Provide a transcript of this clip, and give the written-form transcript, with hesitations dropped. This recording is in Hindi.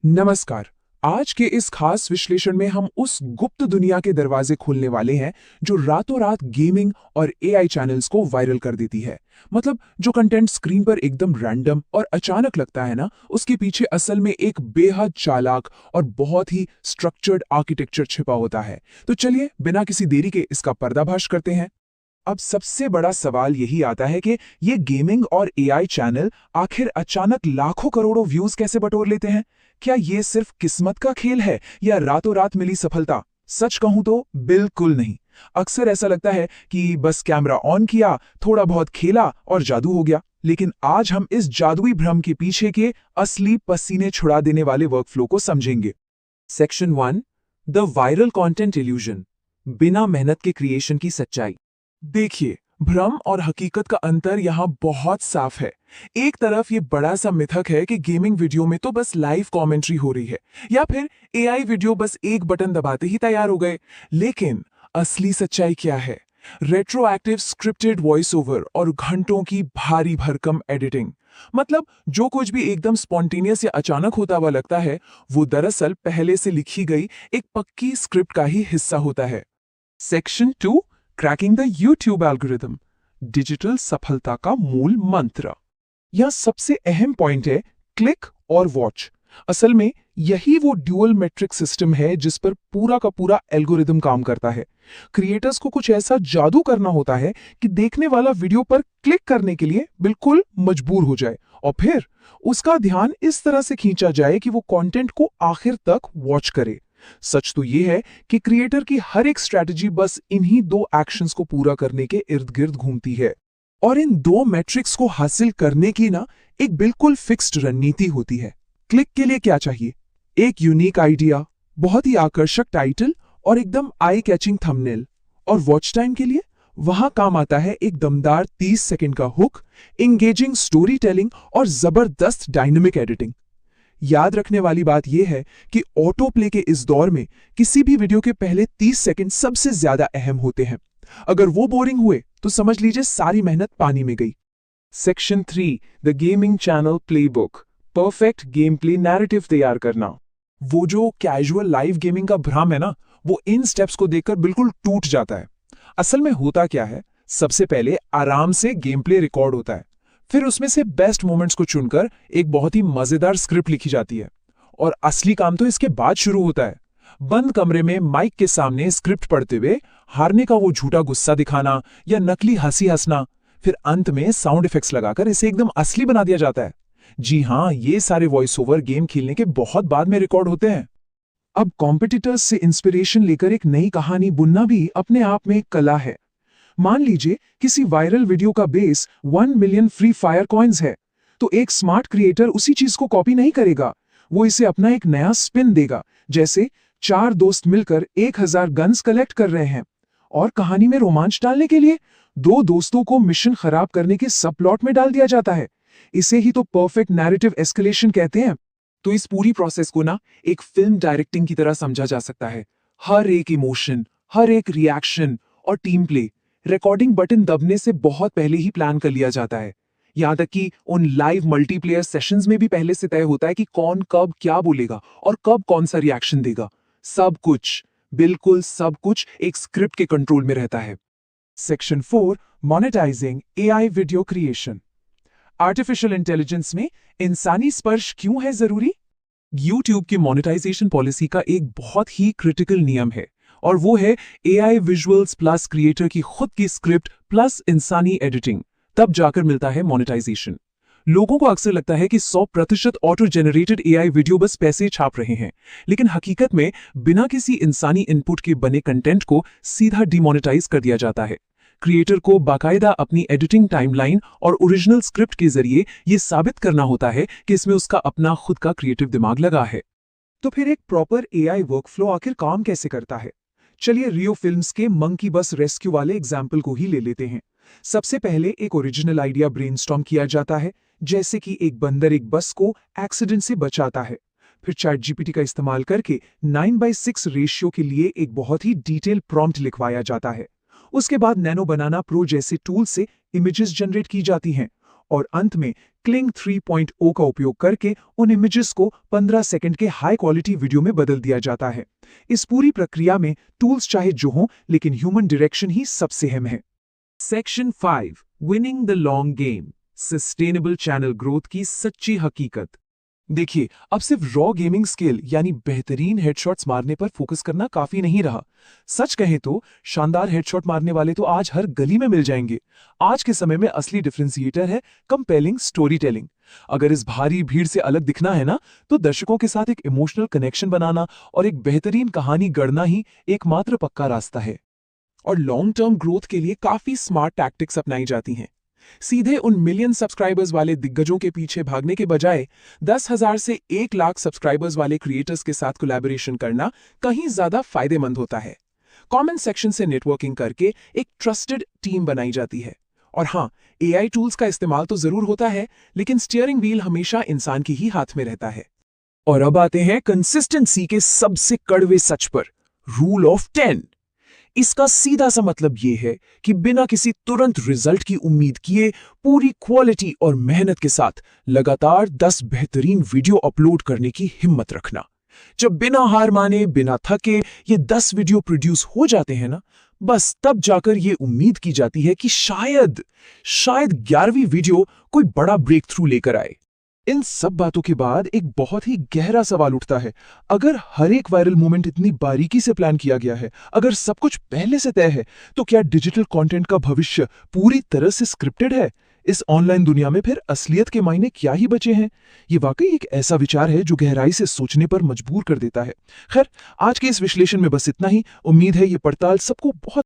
नमस्कार। आज के इस खास विश्लेषण में हम उस गुप्त दुनिया के दरवाजे खोलने वाले हैं जो रातों रात गेमिंग और एआई चैनल्स को वायरल कर देती है। मतलब जो कंटेंट स्क्रीन पर एकदम रैंडम और अचानक लगता है ना, उसके पीछे असल में एक बेहद चालाक और बहुत ही स्ट्रक्चर्ड आर्किटेक्चर छिपा होता है। तो चलिए बिना किसी देरी के इसका पर्दाफाश करते हैं। अब सबसे बड़ा सवाल यही आता है कि ये गेमिंग और एआई चैनल आखिर अचानक लाखों करोड़ों व्यूज कैसे बटोर लेते हैं? क्या ये सिर्फ किस्मत का खेल है या रातों रात मिली सफलता? सच कहूं तो बिल्कुल नहीं। अक्सर ऐसा लगता है कि बस कैमरा ऑन किया, थोड़ा बहुत खेला और जादू हो गया। लेकिन आज हम इस जादुई भ्रम के पीछे के असली पसीने छुड़ा देने वाले वर्कफ्लो को समझेंगे। Section 1, the viral content illusion, बिना मेहनत के क्रिएशन की सच्चाई। देखिए, भ्रम और हकीकत का अंतर यहाँ बहुत साफ है। एक तरफ ये बड़ा सा मिथक है कि गेमिंग वीडियो में तो बस लाइव कमेंट्री हो रही है या फिर एआई वीडियो बस एक बटन दबाते ही तैयार हो गए। लेकिन असली सच्चाई क्या है? रेट्रोएक्टिव स्क्रिप्टेड वॉइस ओवर और घंटों की भारी भरकम एडिटिंग। मतलब जो कुछ भी एकदम स्पॉन्टेनियस या अचानक होता हुआ लगता है, वो दरअसल पहले से लिखी गई एक पक्की स्क्रिप्ट का ही हिस्सा होता है। Section 2, cracking the YouTube algorithm, digital सफलता का मूल मंत्र। यह सबसे अहम पॉइंट है, क्लिक और वॉच। असल में यही वो ड्यूअल मेट्रिक सिस्टम है जिस पर पूरा का पूरा एल्गोरिथम काम करता है। क्रिएटर्स को कुछ ऐसा जादू करना होता है कि देखने वाला वीडियो पर क्लिक करने के लिए बिल्कुल मजबूर हो जाए और फिर उसका ध्यान इस तरह से खींचा जाए कि वो कंटेंट को आखिर तक वॉच करे। सच तो ये है कि क्रिएटर की हर एक स्ट्रैटेजी बस इन्हीं दो एक्शंस को पूरा करने के इर्द गिर्द घूमती है। और इन दो मैट्रिक्स को हासिल करने की ना एक बिल्कुल फिक्स्ड रणनीति होती है। क्लिक के लिए क्या चाहिए? एक यूनिक आइडिया, बहुत ही आकर्षक टाइटल और एकदम आई कैचिंग थंबनेल। और वॉच टाइम के लिए वहां काम आता है एक दमदार 30 सेकंड का हुक, एंगेजिंग स्टोरी टेलिंग और जबरदस्त डायनेमिक एडिटिंग। याद रखने वाली बात यह है कि ऑटो प्ले के इस दौर में किसी भी वीडियो के पहले 30 सेकंड सबसे ज्यादा अहम होते हैं। अगर वो बोरिंग हुए तो समझ लीजिए सारी मेहनत पानी में गई। Section 3, the gaming channel playbook, perfect game play narrative तैयार करना। वो जो कैजुअल लाइव गेमिंग का भ्रम है ना, वो इन स्टेप्स को देखकर बिल्कुल टूट जाता है। असल में होता क्या है, सबसे पहले आराम से गेम प्ले रिकॉर्ड होता है, फिर उसमें से बेस्ट मोमेंट्स को चुनकर एक बहुत ही मजेदार स्क्रिप्ट लिखी जाती है। और असली काम तो इसके बाद शुरू होता है। बंद कमरे में माइक के सामने स्क्रिप्ट पढ़ते हुए हारने का वो झूठा गुस्सा दिखाना या नकली हंसी हंसना, फिर अंत में साउंड इफेक्ट्स लगाकर इसे एकदम असली बना दिया जाता है। जी हाँ, ये सारे वॉइस ओवर गेम खेलने के बहुत बाद में रिकॉर्ड होते हैं। अब कॉम्पिटिटर्स से इंस्पिरेशन लेकर एक नई कहानी बुनना भी अपने आप में एक कला है। मान लीजिए किसी वायरल वीडियो का base 1 million free fire coins है, तो एक स्मार्ट क्रिएटर उसी चीज को कॉपी नहीं करेगा, वो इसे अपना एक नया स्पिन देगा। जैसे 4 दोस्त मिलकर 1000 गन्स कलेक्ट कर रहे हैं और कहानी में रोमांच डालने के लिए 2 दोस्तों को मिशन खराब करने के सब प्लॉट में डाल दिया जाता है। इसे ही तो परफेक्ट नैरेटिव एस्केलेशन कहते हैं। तो इस पूरी प्रोसेस को ना एक फिल्म डायरेक्टिंग की तरह समझा जा सकता है। हर एक इमोशन, हर एक रिएक्शन और टीम प्ले रिकॉर्डिंग बटन दबने से बहुत पहले ही प्लान कर लिया जाता है। यहां तक कि उन लाइव मल्टीप्लेयर सेशंस में भी पहले से तय होता है कि कौन कब क्या बोलेगा और कब कौन सा रिएक्शन देगा। सब कुछ, बिल्कुल सब कुछ एक स्क्रिप्ट के कंट्रोल में रहता है। Section 4, monetising AI video creation. Artificial intelligence में इंसानी स्पर्श क्यों है जरूरी? YouTube की मोनेटाइजेशन पॉलिसी का एक बहुत ही क्रिटिकल नियम है और वो है एआई विजुअल्स प्लस क्रिएटर की खुद की स्क्रिप्ट प्लस इंसानी एडिटिंग, तब जाकर मिलता है मोनेटाइजेशन। लोगों को अक्सर लगता है कि 100% ऑटो जेनरेटेड एआई वीडियो बस पैसे छाप रहे हैं, लेकिन हकीकत में बिना किसी इंसानी इनपुट के बने कंटेंट को सीधा डिमोनेटाइज कर दिया जाता है। क्रिएटर को बाकायदा अपनी एडिटिंग टाइमलाइन और ओरिजिनल स्क्रिप्ट के जरिए यह साबित करना होता है कि इसमें उसका अपना खुद का क्रिएटिव दिमाग लगा है। तो फिर एक प्रॉपर एआई वर्कफ्लो आखिर काम कैसे करता है? चलिए रियो फिल्म्स के मंकी बस रेस्क्यू वाले एग्जाम्पल को ही ले लेते हैं। सबसे पहले एक ओरिजिनल आइडिया ब्रेनस्टॉर्म किया जाता है, जैसे कि एक बंदर एक बस को एक्सीडेंट से बचाता है। फिर चैट जीपीटी का इस्तेमाल करके 9:6 रेशियो के लिए एक बहुत ही डिटेल प्रॉम्प्ट लिखवाया जाता है। उसके बाद नैनो बनाना प्रो जैसे टूल से इमेजेस जनरेट की जाती हैं और अंत में क्लिंग 3.0 का उपयोग करके उन इमेजेस को 15 सेकंड के हाई क्वालिटी वीडियो में बदल दिया जाता है। इस पूरी प्रक्रिया में टूल्स चाहे जो हों, लेकिन ह्यूमन डायरेक्शन ही सबसे अहम है। Section 5, winning the long game, sustainable channel growth की सच्ची हकीकत। देखिए, अब सिर्फ रॉ गेमिंग स्किल यानी बेहतरीन हेडशॉट्स मारने पर फोकस करना काफी नहीं रहा। सच कहें तो शानदार हेडशॉट मारने वाले तो आज हर गली में मिल जाएंगे। आज के समय में असली डिफरेंशिएटर है कंपेलिंग स्टोरी टेलिंग। अगर इस भारी भीड़ से अलग दिखना है ना, तो दर्शकों के साथ एक इमोशनल कनेक्शन बनाना और एक बेहतरीन कहानी गढ़ना ही एकमात्र पक्का रास्ता है। और लॉन्ग टर्म ग्रोथ के लिए काफी स्मार्ट टैक्टिक्स अपनाई जाती हैं। सीधे उन मिलियन सब्सक्राइबर्स वाले दिग्गजों के पीछे भागने के बजाय 10,000 से 1 लाख सब्सक्राइबर्स वाले क्रिएटर्स के साथ कोलैबोरेशन करना कहीं ज्यादा फायदेमंद होता है। कमेंट सेक्शन से नेटवर्किंग करके एक ट्रस्टेड टीम बनाई जाती है। और हाँ, एआई टूल्स का इस्तेमाल तो जरूर होता है, लेकिन स्टीयरिंग व्हील हमेशा इंसान के ही हाथ में रहता है। और अब आते हैं कंसिस्टेंसी के सबसे कड़वे सच पर, रूल ऑफ 10। इसका सीधा सा मतलब यह है कि बिना किसी तुरंत रिजल्ट की उम्मीद किए पूरी क्वालिटी और मेहनत के साथ लगातार 10 बेहतरीन वीडियो अपलोड करने की हिम्मत रखना। जब बिना हार माने, बिना थके ये 10 वीडियो प्रोड्यूस हो जाते हैं ना, बस तब जाकर ये उम्मीद की जाती है कि शायद 11वीं वीडियो कोई बड़ा ब्रेक थ्रू लेकर आए। इन सब बातों के बाद एक बहुत ही गहरा सवाल उठता है। अगर हर एक वायरल मोमेंट इतनी बारीकी से प्लान किया गया है, अगर सब कुछ पहले से तय है, तो क्या डिजिटल कंटेंट का भविष्य पूरी तरह से स्क्रिप्टेड है? इस ऑनलाइन दुनिया में फिर असलियत के मायने क्या ही बचे हैं? ये वाकई एक ऐसा विचार है जो गहराई से सोचने पर मजबूर कर देता है। खैर, आज के इस विश्लेषण में बस इतना ही। उम्मीद है ये पड़ताल सबको बहुत